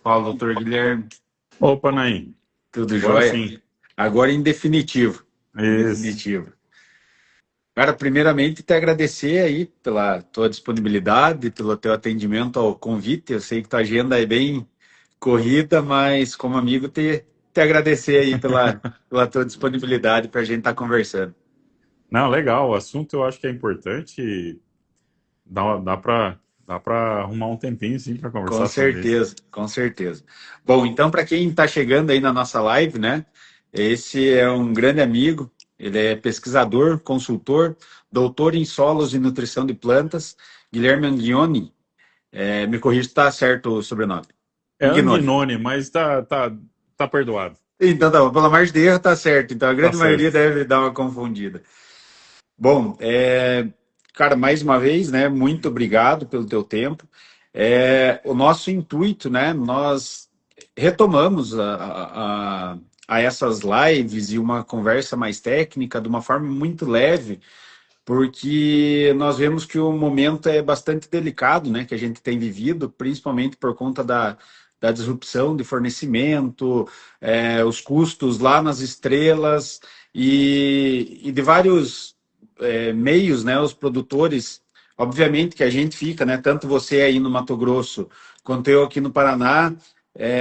Fala, doutor Guilherme. Opa, Naim. Tudo Agora jóia? sim. Agora em definitivo. Em Isso. definitivo. Cara, primeiramente te agradecer aí pela tua disponibilidade, pelo teu atendimento ao convite. Eu sei que tua agenda é bem corrida, mas como amigo te agradecer aí pela tua disponibilidade para a gente estar conversando. Não, legal. O assunto eu acho que é importante. E dá pra arrumar um tempinho, sim, para Com conversar sobre isso. certeza, com certeza. Bom, então, para quem está chegando aí na nossa live, né? Esse é um grande amigo, ele é pesquisador, consultor, doutor em solos e nutrição de plantas, Guilherme Anguioni. Me corrija se está certo o sobrenome. É Anguinoni. Anguinone, mas tá perdoado. Então, tá bom, pela margem de erro está certo. Então, a Tá grande maioria certo. deve dar uma confundida. Bom, cara, mais uma vez, né? Muito obrigado pelo teu tempo. O nosso intuito, né? Nós retomamos a essas lives e uma conversa mais técnica de uma forma muito leve, porque nós vemos que o momento é bastante delicado, né? Que a gente tem vivido, principalmente por conta da disrupção de fornecimento, os custos lá nas estrelas e de vários meios, né? Os produtores, obviamente que a gente fica, né? Tanto você aí no Mato Grosso quanto eu aqui no Paraná,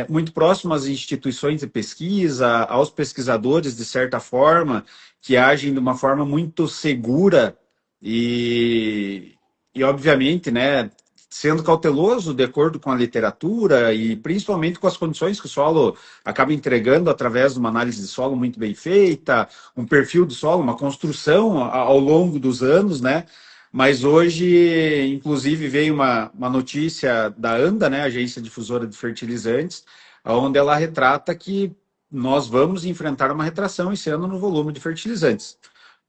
muito próximo às instituições de pesquisa, aos pesquisadores, de certa forma, que agem de uma forma muito segura e, obviamente, né, sendo cauteloso de acordo com a literatura e principalmente com as condições que o solo acaba entregando através de uma análise de solo muito bem feita, um perfil do solo, uma construção ao longo dos anos, né? Mas hoje, inclusive, veio uma notícia da ANDA, né, Agência Difusora de Fertilizantes, onde ela retrata que nós vamos enfrentar uma retração esse ano no volume de fertilizantes.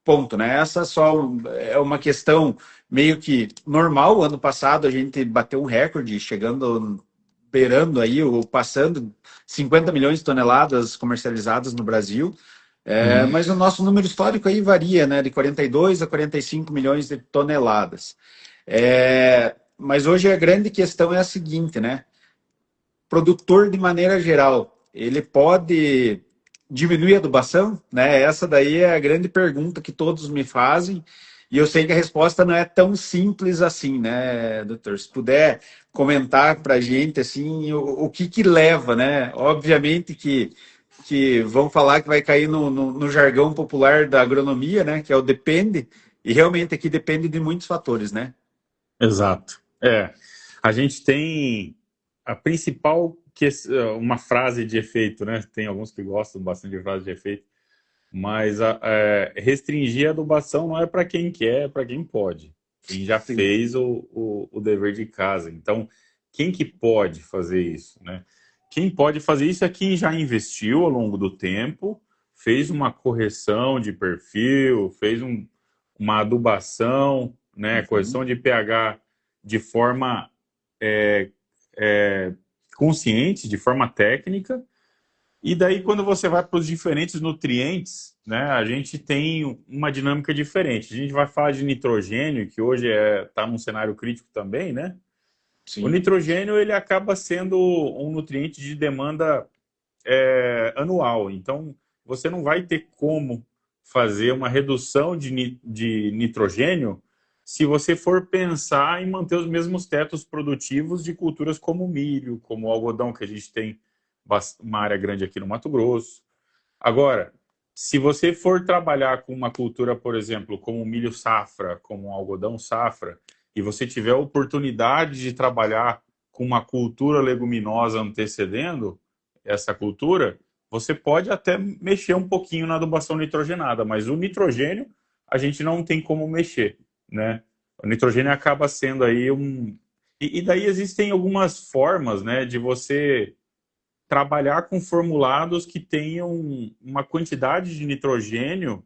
Ponto, né? Essa só é uma questão meio que normal. Ano passado a gente bateu um recorde, chegando, beirando aí, ou passando 50 milhões de toneladas comercializadas no Brasil. Uhum. Mas o nosso número histórico aí varia, né? De 42 a 45 milhões de toneladas. Mas hoje a grande questão é a seguinte, né? Produtor de maneira geral, ele pode diminuir a adubação, né? Essa daí é a grande pergunta que todos me fazem, e eu sei que a resposta não é tão simples assim, né, doutor? Se puder comentar para a gente assim, o que que leva, né? Obviamente que vão falar que vai cair no jargão popular da agronomia, né? Que é o depende, e realmente aqui depende de muitos fatores, né? Exato. A gente tem a principal uma frase de efeito, né? Tem alguns que gostam bastante de frase de efeito, mas restringir a adubação não é para quem quer, é para quem pode. Quem já Sim. fez o dever de casa. Então, quem que pode fazer isso, né? Quem pode fazer isso é quem já investiu ao longo do tempo, fez uma correção de perfil, uma adubação, né? Uhum. Correção de pH de forma é, é, consciente, de forma técnica, e daí, quando você vai para os diferentes nutrientes, né, a gente tem uma dinâmica diferente. A gente vai falar de nitrogênio, que hoje está num cenário crítico também, né? O Sim. nitrogênio ele acaba sendo um nutriente de demanda anual. Então, você não vai ter como fazer uma redução de nitrogênio se você for pensar em manter os mesmos tetos produtivos de culturas como milho, como algodão, que a gente tem uma área grande aqui no Mato Grosso. Agora, se você for trabalhar com uma cultura, por exemplo, como o milho safra, como o algodão safra, e você tiver a oportunidade de trabalhar com uma cultura leguminosa antecedendo essa cultura, você pode até mexer um pouquinho na adubação nitrogenada, mas o nitrogênio a gente não tem como mexer, né? O nitrogênio acaba sendo aí um... E daí existem algumas formas, né, de você trabalhar com formulados que tenham uma quantidade de nitrogênio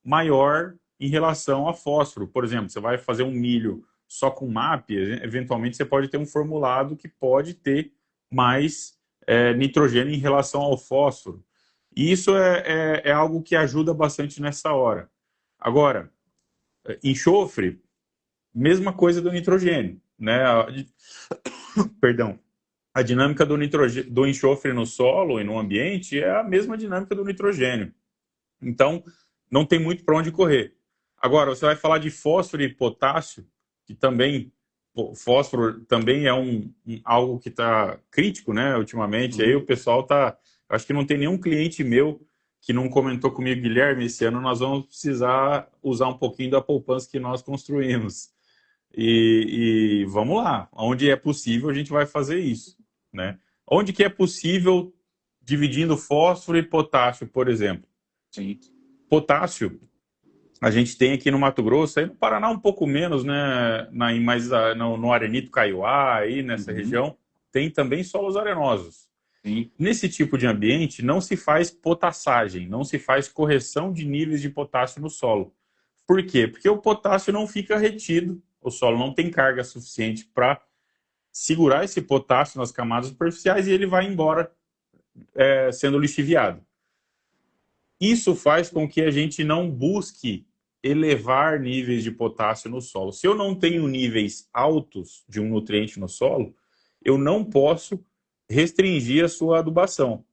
maior em relação a fósforo. Por exemplo, você vai fazer um milho só com MAP, eventualmente você pode ter um formulado que pode ter mais nitrogênio em relação ao fósforo. E isso é algo que ajuda bastante nessa hora. Agora, enxofre, mesma coisa do nitrogênio, né? Perdão. A dinâmica do enxofre no solo e no ambiente é a mesma dinâmica do nitrogênio. Então, não tem muito para onde correr. Agora, você vai falar de fósforo e potássio, que também, fósforo também é algo que está crítico, né, ultimamente. Aí o pessoal tá, acho que não tem nenhum cliente meu que não comentou comigo, Guilherme, esse ano nós vamos precisar usar um pouquinho da poupança que nós construímos. E vamos lá, onde é possível a gente vai fazer isso, né? Onde que é possível dividindo fósforo e potássio, por exemplo? Sim. Potássio, a gente tem aqui no Mato Grosso, aí no Paraná um pouco menos, né? Mas no Arenito Caiuá, aí nessa Uhum. região, tem também solos arenosos. Sim. Nesse tipo de ambiente, não se faz potassagem, não se faz correção de níveis de potássio no solo. Por quê? Porque o potássio não fica retido, o solo não tem carga suficiente para segurar esse potássio nas camadas superficiais e ele vai embora sendo lixiviado. Isso faz com que a gente não busque elevar níveis de potássio no solo. Se eu não tenho níveis altos de um nutriente no solo, eu não posso restringir a sua adubação.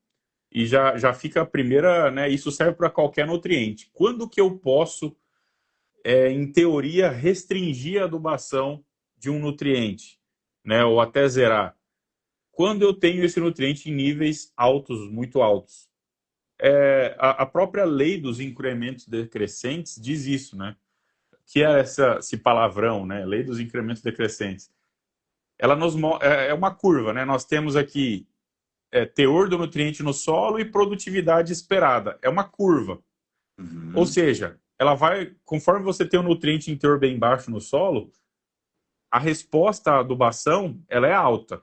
E já fica a primeira, né? Isso serve para qualquer nutriente. Quando que eu posso, em teoria, restringir a adubação de um nutriente, né? Ou até zerar? Quando eu tenho esse nutriente em níveis altos, muito altos. A própria lei dos incrementos decrescentes diz isso, né? Que é esse palavrão, né? Lei dos incrementos decrescentes. Ela é uma curva, né? Nós temos aqui teor do nutriente no solo e produtividade esperada. É uma curva. Ou Uhum. seja, ela vai, conforme você tem um nutriente em teor bem baixo no solo, a resposta à adubação ela é alta.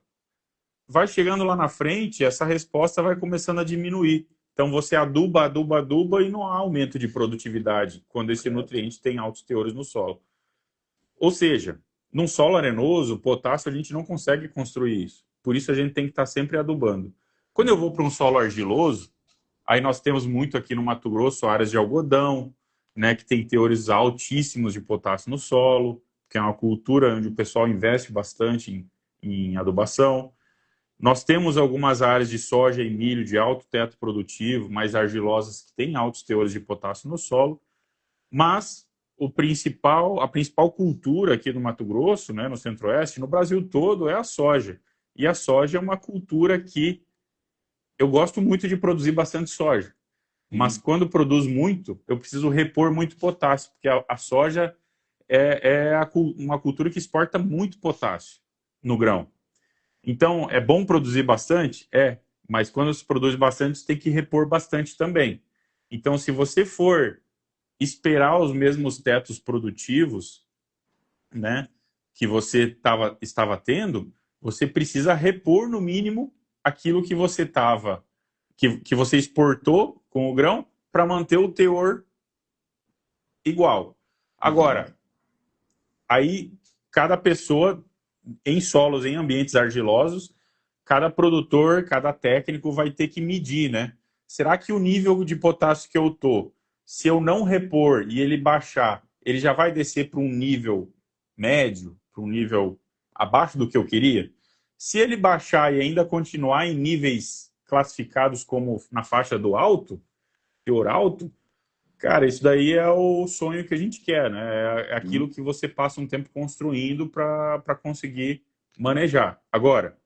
Vai chegando lá na frente, essa resposta vai começando a diminuir. Então você aduba, aduba, aduba e não há aumento de produtividade quando esse nutriente tem altos teores no solo. Ou seja, num solo arenoso, potássio, a gente não consegue construir isso. Por isso a gente tem que estar sempre adubando. Quando eu vou para um solo argiloso, aí nós temos muito aqui no Mato Grosso áreas de algodão, né, que tem teores altíssimos de potássio no solo, que é uma cultura onde o pessoal investe bastante em adubação. Nós temos algumas áreas de soja e milho de alto teto produtivo, mais argilosas, que têm altos teores de potássio no solo, mas a principal cultura aqui no Mato Grosso, né, no Centro-Oeste, no Brasil todo, é a soja. E a soja é uma cultura que eu gosto muito de produzir bastante soja, mas Sim. quando produz muito, eu preciso repor muito potássio, porque a soja uma cultura que exporta muito potássio no grão. Então, é bom produzir bastante? É, mas quando se produz bastante, você tem que repor bastante também. Então, se você for esperar os mesmos tetos produtivos, né, que você estava tendo, você precisa repor no mínimo aquilo que você que você exportou com o grão para manter o teor igual. Uhum. Agora, aí cada pessoa em solos, em ambientes argilosos, cada produtor, cada técnico vai ter que medir, né? Será que o nível de potássio que eu tô, se eu não repor e ele baixar, ele já vai descer para um nível médio, para um nível abaixo do que eu queria? Se ele baixar e ainda continuar em níveis classificados como na faixa do alto, teor alto, cara, isso daí é o sonho que a gente quer, né? É aquilo Sim. que você passa um tempo construindo para conseguir manejar. Agora,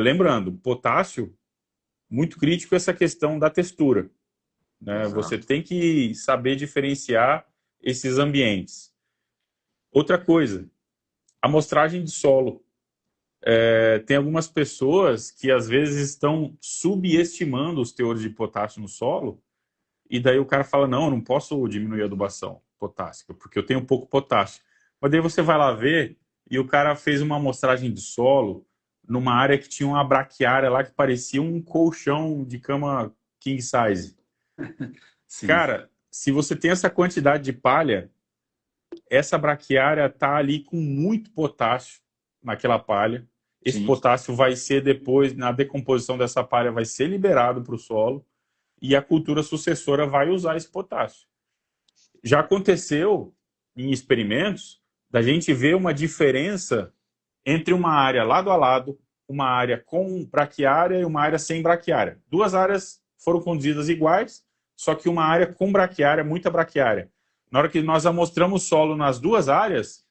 lembrando, potássio, muito crítico essa questão da textura, né? Você Exato. tem que saber diferenciar esses ambientes. Outra coisa, amostragem de solo. Tem algumas pessoas que às vezes estão subestimando os teores de potássio no solo. E daí o cara fala, não, eu não posso diminuir a adubação potássica, porque eu tenho pouco potássio. Mas daí você vai lá ver e o cara fez uma amostragem de solo numa área que tinha uma braquiária lá que parecia um colchão de cama king size. Sim. Cara, se você tem essa quantidade de palha, essa braquiária tá ali com muito potássio naquela palha. Esse Sim. potássio vai ser depois, na decomposição dessa palha, vai ser liberado para o solo e a cultura sucessora vai usar esse potássio. Já aconteceu em experimentos da gente ver uma diferença entre uma área lado a lado, uma área com braquiária e uma área sem braquiária. Duas áreas foram conduzidas iguais, só que uma área com braquiária, muita braquiária. Na hora que nós amostramos solo nas duas áreas,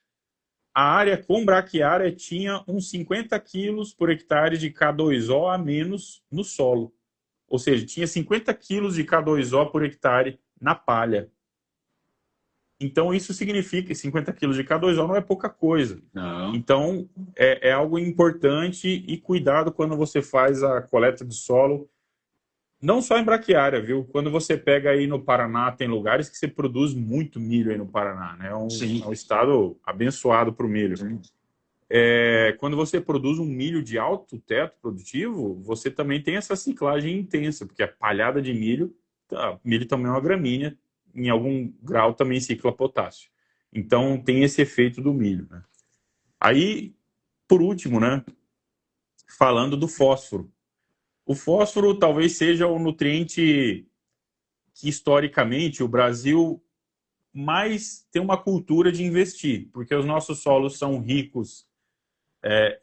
a área com braquiária tinha uns 50 quilos por hectare de K2O a menos no solo. Ou seja, tinha 50 quilos de K2O por hectare na palha. Então, isso significa que 50 quilos de K2O não é pouca coisa. Não. Então, é algo importante e cuidado quando você faz a coleta de solo, não só em braquiária, viu? Quando você pega aí no Paraná, tem lugares que você produz muito milho aí no Paraná, né? Sim. É um estado abençoado para o milho. Quando você produz um milho de alto teto produtivo, você também tem essa ciclagem intensa, porque a palhada de milho, milho também é uma gramínea, em algum grau também cicla potássio. Então tem esse efeito do milho, né? Aí, por último, né, falando do fósforo. O fósforo talvez seja o nutriente que historicamente o Brasil mais tem uma cultura de investir, porque os nossos solos são ricos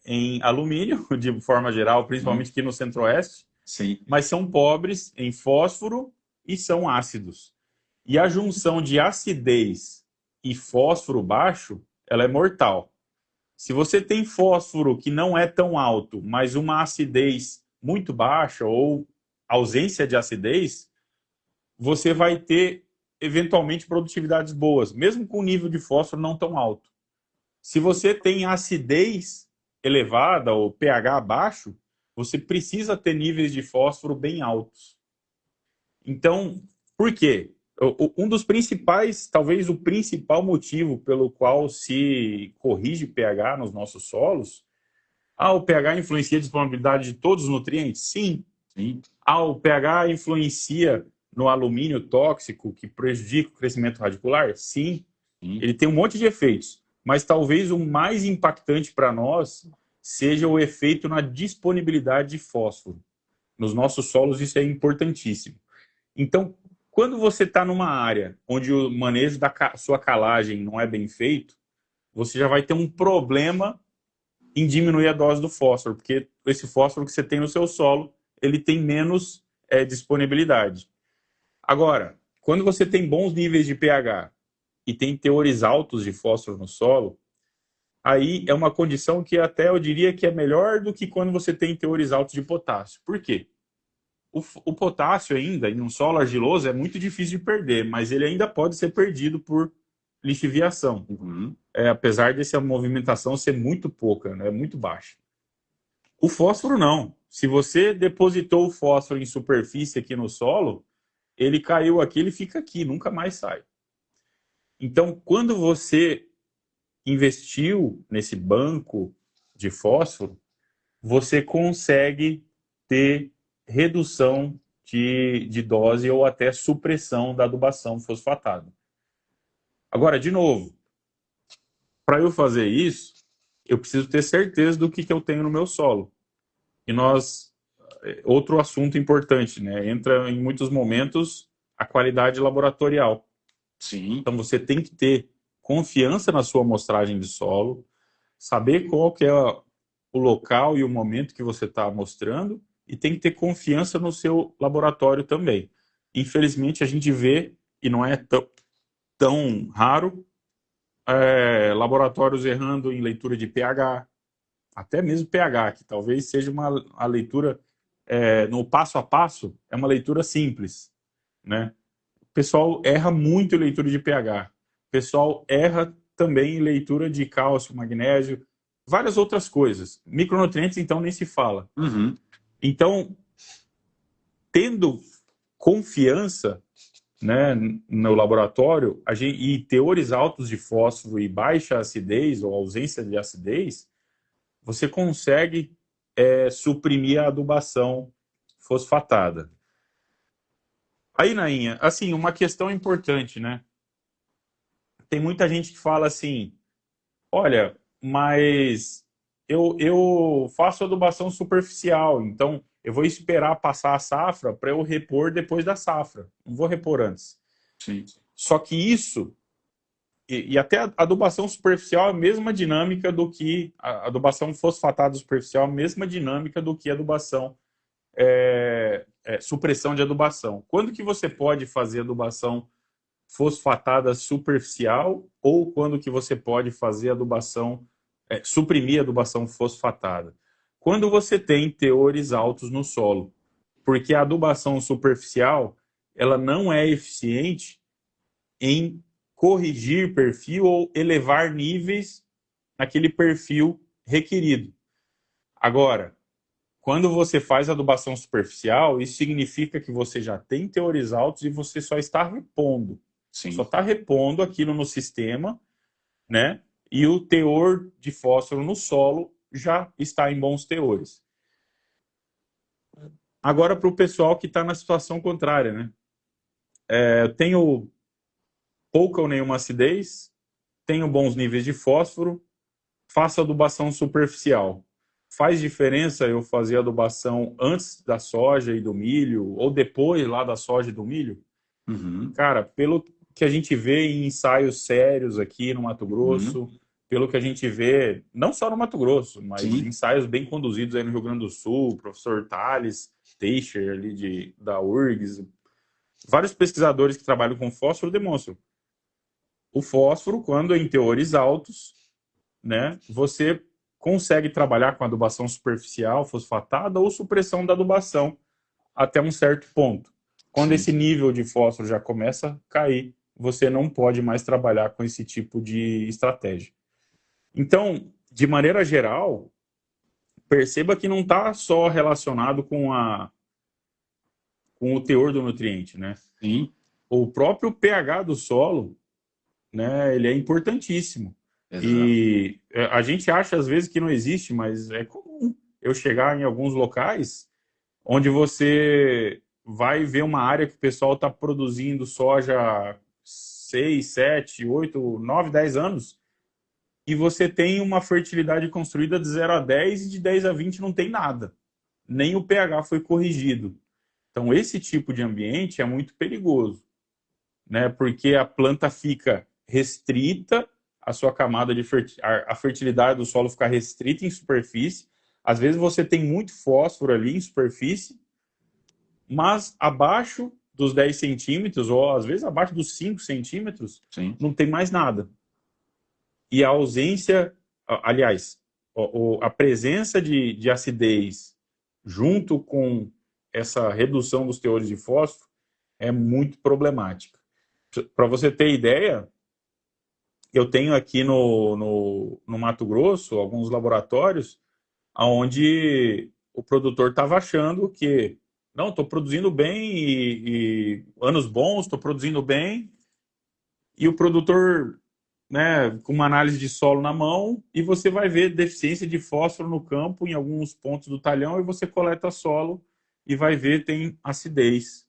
em alumínio, de forma geral, principalmente aqui no Centro-Oeste, Sim. mas são pobres em fósforo e são ácidos. E a junção de acidez e fósforo baixo, ela é mortal. Se você tem fósforo que não é tão alto, mas uma acidez muito baixa ou ausência de acidez, você vai ter eventualmente produtividades boas, mesmo com o nível de fósforo não tão alto. Se você tem acidez elevada ou pH baixo, você precisa ter níveis de fósforo bem altos. Então, por quê? Um dos principais, talvez o principal motivo pelo qual se corrige pH nos nossos solos, o pH influencia a disponibilidade de todos os nutrientes? Sim. Sim. O pH influencia no alumínio tóxico que prejudica o crescimento radicular? Sim. Ele tem um monte de efeitos, mas talvez o mais impactante para nós seja o efeito na disponibilidade de fósforo. Nos nossos solos isso é importantíssimo. Então, quando você está numa área onde o manejo da sua calagem não é bem feito, você já vai ter um problema em diminuir a dose do fósforo, porque esse fósforo que você tem no seu solo, ele tem menos disponibilidade. Agora, quando você tem bons níveis de pH e tem teores altos de fósforo no solo, aí é uma condição que até eu diria que é melhor do que quando você tem teores altos de potássio. Por quê? O potássio ainda, em um solo argiloso, é muito difícil de perder, mas ele ainda pode ser perdido por lixiviação. Uhum. Apesar dessa movimentação ser muito pouca, né, muito baixa. O fósforo não. Se você depositou o fósforo em superfície aqui no solo, ele caiu aqui, ele fica aqui, nunca mais sai. Então, quando você investiu nesse banco de fósforo, você consegue ter redução de dose ou até supressão da adubação fosfatada. Agora, de novo, para eu fazer isso, eu preciso ter certeza do que eu tenho no meu solo. E outro assunto importante, né? Entra em muitos momentos a qualidade laboratorial. Sim. Então você tem que ter confiança na sua amostragem de solo, saber qual que é o local e o momento que você está amostrando e tem que ter confiança no seu laboratório também. Infelizmente a gente vê, e não é tão raro, laboratórios errando em leitura de pH, até mesmo pH, que talvez seja a leitura no passo a passo, é uma leitura simples, né? O pessoal erra muito em leitura de pH. O pessoal erra também em leitura de cálcio, magnésio, várias outras coisas. Micronutrientes, então, nem se fala. Uhum. Então, tendo confiança, né, no laboratório e teores altos de fósforo e baixa acidez ou ausência de acidez, você consegue suprimir a adubação fosfatada. Aí, Nainha, assim, uma questão importante, né? Tem muita gente que fala assim, olha, mas eu faço adubação superficial, então eu vou esperar passar a safra para eu repor depois da safra. Não vou repor antes. Sim. Só que isso e até a adubação superficial é a mesma dinâmica do que a adubação fosfatada superficial, é a mesma dinâmica do que a adubação supressão de adubação. Quando que você pode fazer adubação fosfatada superficial ou quando que você pode fazer adubação, suprimir a adubação fosfatada? Quando você tem teores altos no solo, porque a adubação superficial ela não é eficiente em corrigir perfil ou elevar níveis naquele perfil requerido. Agora, quando você faz adubação superficial, isso significa que você já tem teores altos e você só está repondo. Só Sim. está repondo aquilo no sistema, né? E o teor de fósforo no solo já está em bons teores. Agora, para o pessoal que está na situação contrária, né? Eu tenho pouca ou nenhuma acidez, tenho bons níveis de fósforo, faço adubação superficial. Faz diferença eu fazer adubação antes da soja e do milho ou depois lá da soja e do milho? Uhum. Cara, pelo que a gente vê em ensaios sérios aqui no Mato Uhum. Grosso, pelo que a gente vê, não só no Mato Grosso, mas Sim. ensaios bem conduzidos aí no Rio Grande do Sul, professor Thales Teicher ali da URGS, vários pesquisadores que trabalham com fósforo demonstram o fósforo, quando em teores altos, né, você consegue trabalhar com adubação superficial, fosfatada ou supressão da adubação até um certo ponto. Quando Sim. esse nível de fósforo já começa a cair, você não pode mais trabalhar com esse tipo de estratégia. Então, de maneira geral, perceba que não está só relacionado com o teor do nutriente, né? Sim. O próprio pH do solo, né, ele é importantíssimo. Exato. E a gente acha às vezes que não existe, mas é comum eu chegar em alguns locais onde você vai ver uma área que o pessoal está produzindo soja há 6, 7, 8, 9, 10 anos, e você tem uma fertilidade construída de 0 a 10 e de 10 a 20 não tem nada. Nem o pH foi corrigido. Então, esse tipo de ambiente é muito perigoso, né? Porque a planta fica restrita, a sua camada de a fertilidade do solo fica restrita em superfície. Às vezes você tem muito fósforo ali em superfície, mas abaixo dos 10 centímetros, ou às vezes abaixo dos 5 centímetros, Sim. não tem mais nada. E a ausência, aliás, a presença de acidez junto com essa redução dos teores de fósforo é muito problemática. Para você ter ideia, eu tenho aqui no Mato Grosso alguns laboratórios onde o produtor estava achando que não, estou produzindo bem e anos bons, estou produzindo bem, e o produtor, né, com uma análise de solo na mão, e você vai ver deficiência de fósforo no campo em alguns pontos do talhão, e você coleta solo e vai ver tem acidez,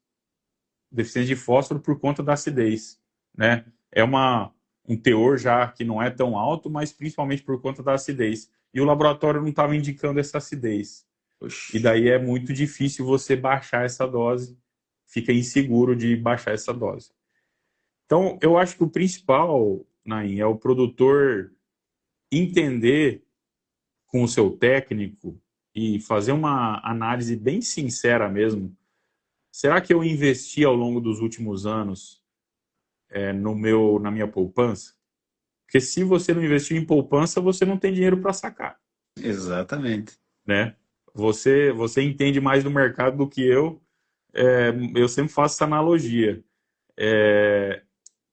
deficiência de fósforo por conta da acidez, né? É um teor já que não é tão alto, mas principalmente por conta da acidez. E o laboratório não estava indicando essa acidez. E Oxi. daí é muito difícil você baixar essa dose, fica inseguro de baixar essa dose. Então, eu acho que o principal, Nain, é o produtor entender com o seu técnico e fazer uma análise bem sincera mesmo. Será que eu investi ao longo dos últimos anos na minha poupança? Porque se você não investiu em poupança, você não tem dinheiro para sacar, Exatamente. né? Você entende mais do mercado do que eu. Eu sempre faço essa analogia. É,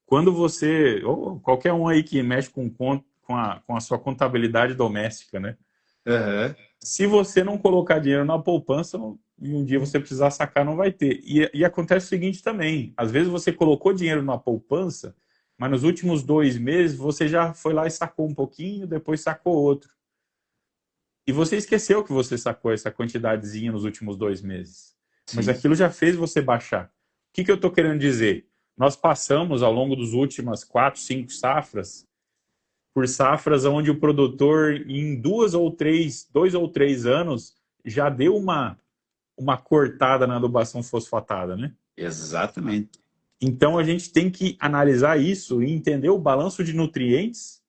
quando você, ou qualquer um aí que mexe com a sua contabilidade doméstica, né? Aham. Se você não colocar dinheiro na poupança e um dia você precisar sacar, não vai ter. E acontece o seguinte também: às vezes você colocou dinheiro na poupança, mas nos últimos 2 meses você já foi lá e sacou um pouquinho, depois sacou outro. E você esqueceu que você sacou essa quantidadezinha nos últimos 2 meses. Mas Sim. aquilo já fez você baixar. O que eu estou querendo dizer? Nós passamos ao longo das últimas 4, 5 safras por safras onde o produtor, em 2 ou 3 anos, já deu uma cortada na adubação fosfatada, né? Exatamente. Então a gente tem que analisar isso e entender o balanço de nutrientes,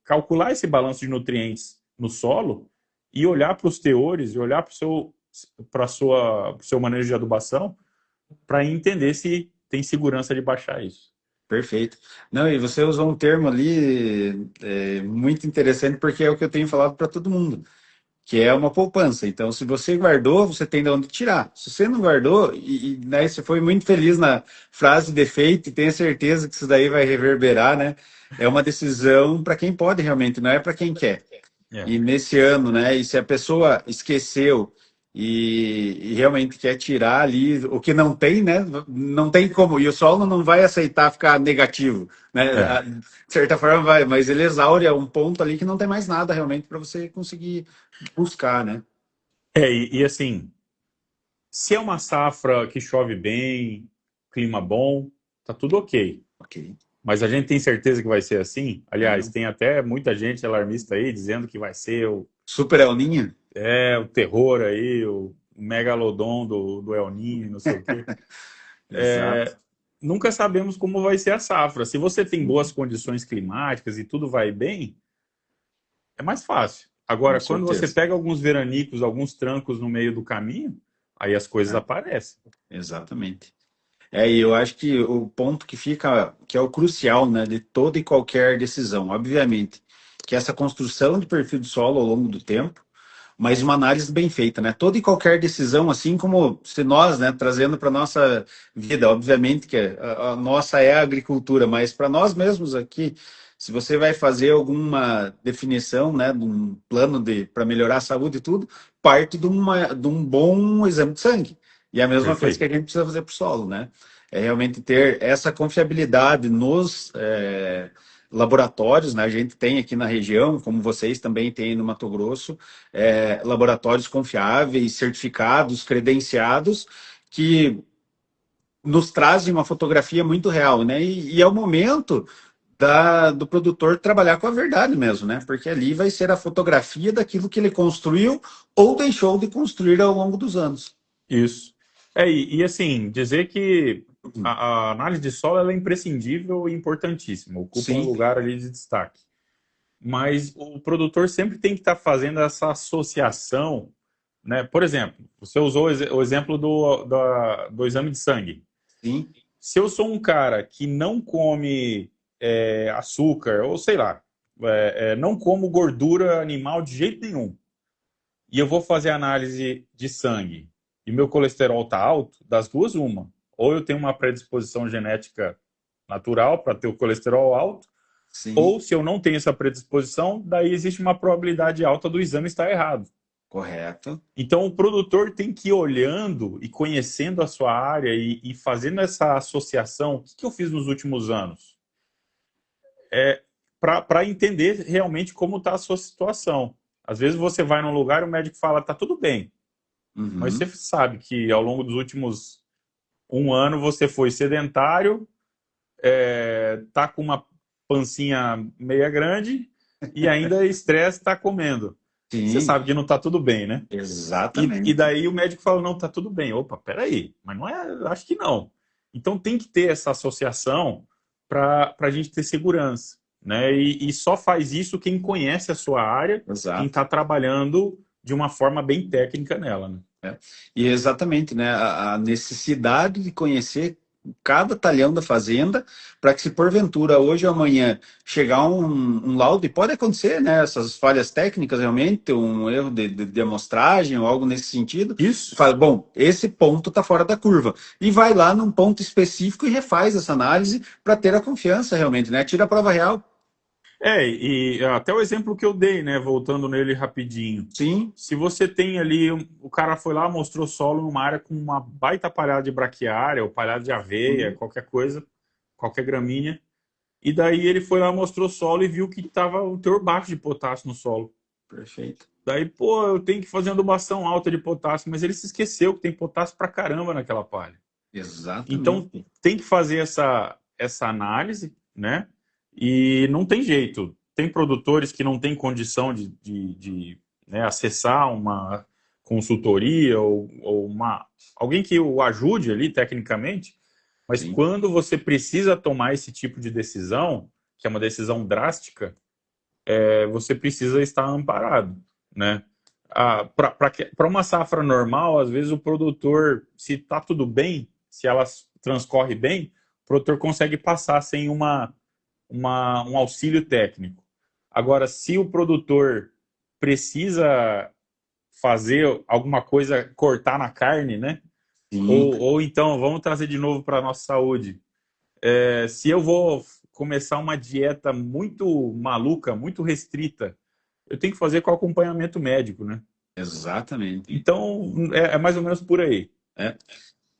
calcular esse balanço de nutrientes no solo e olhar para os teores e olhar para o seu manejo de adubação para entender se tem segurança de baixar isso. Perfeito. Não, e você usou um termo ali muito interessante, porque é o que eu tenho falado para todo mundo, que é uma poupança. Então, se você guardou, você tem de onde tirar. Se você não guardou, né, você foi muito feliz na frase de efeito, e tenha certeza que isso daí vai reverberar, né? É uma decisão para quem pode realmente, não é para quem quer. É. E nesse ano, né? E se a pessoa esqueceu e realmente quer tirar ali o que não tem, né? Não tem como. E o solo não vai aceitar ficar negativo, né? É. De certa forma vai, mas ele exaure a um ponto ali que não tem mais nada realmente para você conseguir buscar, né? Assim, se é uma safra que chove bem, clima bom, tá tudo ok. Ok. Mas a gente tem certeza que vai ser assim? Aliás, Não. tem até muita gente alarmista aí dizendo que vai ser Super El Niño? o terror aí, o megalodon do El Niño, não sei o quê. Exato. Nunca sabemos como vai ser a safra. Se você tem boas condições climáticas e tudo vai bem, é mais fácil. Com Agora, quando você certeza. pega alguns veranicos, alguns trancos no meio do caminho, aí as coisas É, aparecem. exatamente. E eu acho que o ponto que fica, que é o crucial, né, de toda e qualquer decisão, obviamente, que é essa construção de perfil de solo ao longo do tempo, mas uma análise bem feita, né? Toda e qualquer decisão, assim como se nós, né, trazendo para nossa vida, obviamente que a nossa é a agricultura, mas para nós mesmos aqui, se você vai fazer alguma definição, né, de um plano de para melhorar a saúde e tudo, parte de um bom exame de sangue. E é a mesma coisa que a Perfeito. gente precisa fazer para o solo, né? É realmente ter essa confiabilidade nos laboratórios, né? A gente tem aqui na região, como vocês também têm no Mato Grosso, laboratórios confiáveis, certificados, credenciados, que nos trazem uma fotografia muito real, né? E é o momento do produtor trabalhar com a verdade mesmo, né? Porque ali vai ser a fotografia daquilo que ele construiu ou deixou de construir ao longo dos anos. Isso. Assim, dizer que a análise de solo ela é imprescindível e importantíssima, ocupa um Sim, lugar ali de destaque. Mas o produtor sempre tem que estar fazendo essa associação, né? Por exemplo, você usou o exemplo do exame de sangue. sim, Se eu sou um cara que não come açúcar, ou sei lá, não como gordura animal de jeito nenhum, e eu vou fazer análise de sangue e meu colesterol está alto, das duas, uma. Ou eu tenho uma predisposição genética natural para ter o colesterol alto, sim, ou se eu não tenho essa predisposição, daí existe uma probabilidade alta do exame estar errado. correto. Então, o produtor tem que ir olhando e conhecendo a sua área e fazendo essa associação. O que eu fiz nos últimos anos? Para entender realmente como está a sua situação. Às vezes você vai num lugar e o médico fala, tá tudo bem. Mas você Uhum. sabe que ao longo dos últimos um ano você foi sedentário, tá com uma pancinha meia grande e ainda estresse está comendo. Você Sim, sabe que não está tudo bem, né? E exatamente. daí o médico fala, não, tá tudo bem. Opa, peraí, mas não é, acho que não. Então tem que ter essa associação para a gente ter segurança, né? E só faz isso quem conhece a sua área, quem Exato. está trabalhando de uma forma bem técnica nela, né? É. E exatamente, né, a necessidade de conhecer cada talhão da fazenda para que se porventura hoje ou amanhã chegar um laudo, e pode acontecer, né, essas falhas técnicas realmente, um erro de amostragem ou algo nesse sentido, Isso. fala, bom, esse ponto está fora da curva. E vai lá num ponto específico e refaz essa análise para ter a confiança realmente, né, tira a prova real. E até o exemplo que eu dei, né? Voltando nele rapidinho. Sim, Se você tem ali, o cara foi lá, mostrou solo numa área com uma baita palhada de braquiária, ou palhada de aveia, sim, qualquer coisa, qualquer gramínea, e daí ele foi lá, mostrou solo e viu que estava o teor baixo de potássio no solo. perfeito. Daí, pô, eu tenho que fazer uma adubação alta de potássio, mas ele se esqueceu que tem potássio pra caramba naquela palha. Então, Exatamente. tem que fazer essa análise, né? E não tem jeito. Tem produtores que não têm condição de, né, acessar uma consultoria ou alguém que o ajude ali tecnicamente. Mas sim, quando você precisa tomar esse tipo de decisão, que é uma decisão drástica, você precisa estar amparado, né? Para uma safra normal, às vezes o produtor, se está tudo bem, se ela transcorre bem, o produtor consegue passar sem um auxílio técnico. Agora, se o produtor precisa fazer alguma coisa, cortar na carne, né? sim. Ou então, vamos trazer de novo para a nossa saúde. Se eu vou começar uma dieta muito maluca, muito restrita, eu tenho que fazer com acompanhamento médico, né? Exatamente. Então, é mais ou menos por aí. É.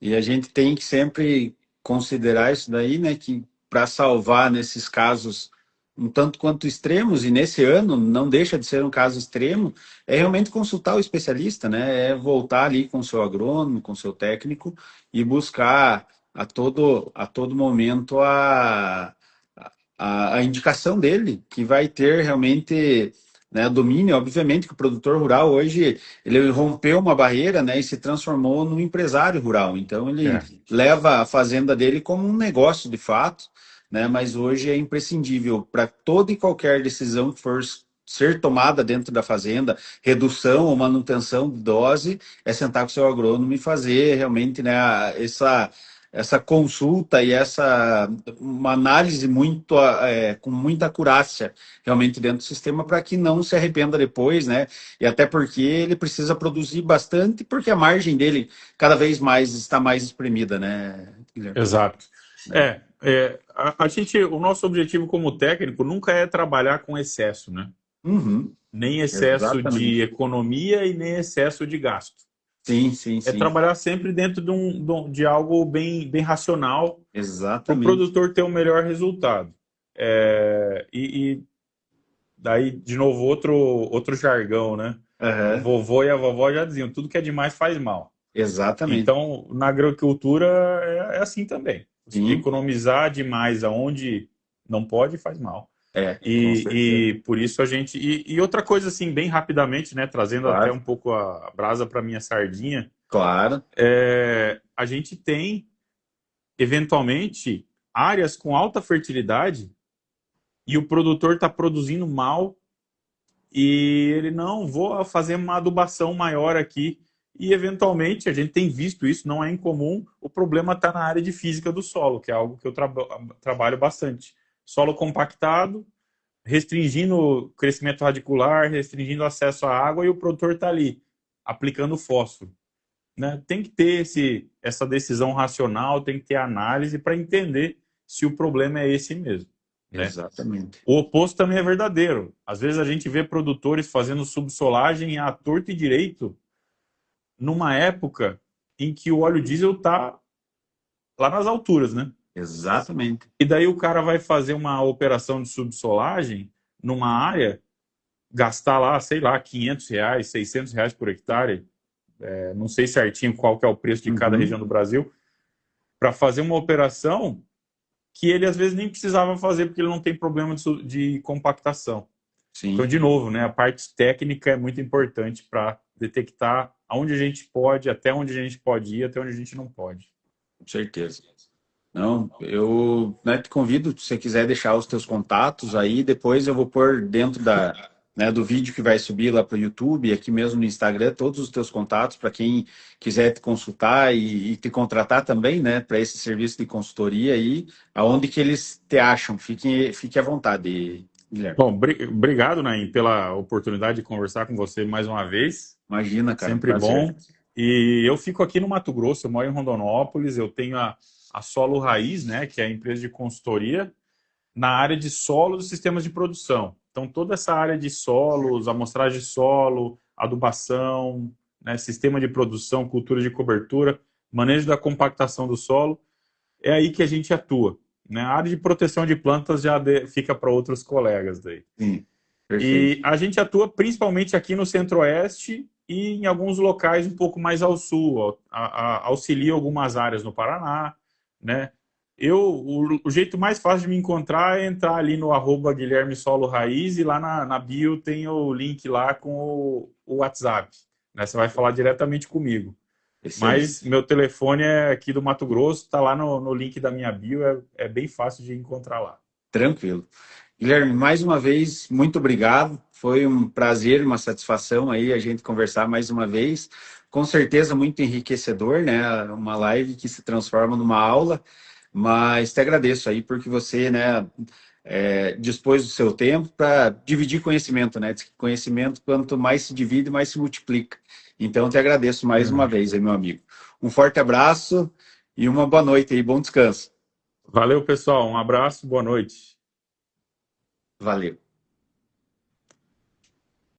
E a gente tem que sempre considerar isso daí, né? Que para salvar nesses casos um tanto quanto extremos, e nesse ano não deixa de ser um caso extremo, é realmente consultar o especialista, né? É voltar ali com o seu agrônomo, com o seu técnico e buscar a todo momento a indicação dele, que vai ter realmente, né, domínio. Obviamente que o produtor rural hoje ele rompeu uma barreira, né, e se transformou num empresário rural. Então ele É. leva a fazenda dele como um negócio de fato, né, mas hoje é imprescindível para toda e qualquer decisão que for ser tomada dentro da fazenda, redução ou manutenção de dose, é sentar com o seu agrônomo e fazer realmente, né, essa consulta e essa uma análise muito com muita acurácia realmente dentro do sistema para que não se arrependa depois, né? E até porque ele precisa produzir bastante, porque a margem dele cada vez mais está mais espremida, né, Guilherme? Exato. Né? O nosso objetivo como técnico nunca é trabalhar com excesso, né? Uhum, Nem excesso de exatamente. economia e nem excesso de gasto. Sim, sim, É sim. trabalhar sempre dentro de algo bem racional para o Exatamente. produtor ter o melhor resultado. E daí, de novo, outro jargão, né? O Aham, vovô e a vovó já diziam, tudo que é demais faz mal. exatamente. Então, na agricultura é assim também. Sim, Economizar demais aonde não pode faz mal. com certeza. E por isso a gente. E outra coisa, assim, bem rapidamente, né? Trazendo até Claro, um pouco a brasa para minha sardinha, claro. a gente tem, eventualmente, áreas com alta fertilidade e o produtor está produzindo mal e ele não vou fazer uma adubação maior aqui. E eventualmente a gente tem visto isso, não é incomum. O problema está na área de física do solo, que é algo que eu trabalho bastante. Solo compactado, restringindo o crescimento radicular, restringindo o acesso à água e o produtor está ali aplicando fósforo. Né? Tem que ter essa decisão racional, tem que ter análise para entender se o problema é esse mesmo. Né? Exatamente. O oposto também é verdadeiro. Às vezes a gente vê produtores fazendo subsolagem à torto e direito numa época em que o óleo diesel está lá nas alturas, né? Exatamente. E daí o cara vai fazer uma operação de subsolagem numa área, gastar lá, sei lá, R$ 500, R$ 600 por hectare, não sei certinho qual que é o preço de cada região Uhum. do Brasil, para fazer uma operação que ele às vezes nem precisava fazer porque ele não tem problema de compactação. Então, Sim, de novo, né, a parte técnica é muito importante para detectar aonde a gente pode, até onde a gente pode ir, até onde a gente não pode. com certeza. Não, eu, né, te convido, se você quiser deixar os teus contatos aí, depois eu vou pôr dentro né, do vídeo que vai subir lá para o YouTube, aqui mesmo no Instagram, todos os teus contatos para quem quiser te consultar e te contratar também, né, para esse serviço de consultoria aí, aonde que eles te acham. Fique à vontade, Guilherme. Bom, obrigado, Naim, pela oportunidade de conversar com você mais uma vez. Imagina, cara, Sempre prazer. bom. E eu fico aqui no Mato Grosso, eu moro em Rondonópolis, eu tenho a Solo Raiz, né, que é a empresa de consultoria na área de solos e sistemas de produção. Então, toda essa área de solos, amostragem de solo, adubação, né, sistema de produção, cultura de cobertura, manejo da compactação do solo, é aí que a gente atua. Né? A área de proteção de plantas já fica para outros colegas daí. Sim, perfeito. E a gente atua principalmente aqui no Centro-Oeste e em alguns locais um pouco mais ao sul. Auxilia algumas áreas no Paraná, né? O jeito mais fácil de me encontrar é entrar ali no @Guilherme Solo Raiz e lá na bio tem o link lá com o WhatsApp. Né? Você vai falar diretamente comigo. Mas Excelente. meu telefone é aqui do Mato Grosso, está lá no link da minha bio, é bem fácil de encontrar lá. Tranquilo. Guilherme, mais uma vez, muito obrigado. Foi um prazer, uma satisfação aí a gente conversar mais uma vez. Com certeza muito enriquecedor, né? Uma live que se transforma numa aula, mas te agradeço aí porque você, né, dispôs do seu tempo para dividir conhecimento, né? Diz que conhecimento, quanto mais se divide, mais se multiplica. Então, te agradeço mais uma É. vez aí, meu amigo. Um forte abraço e uma boa noite aí, bom descanso. Valeu, pessoal. Um abraço, boa noite. Valeu.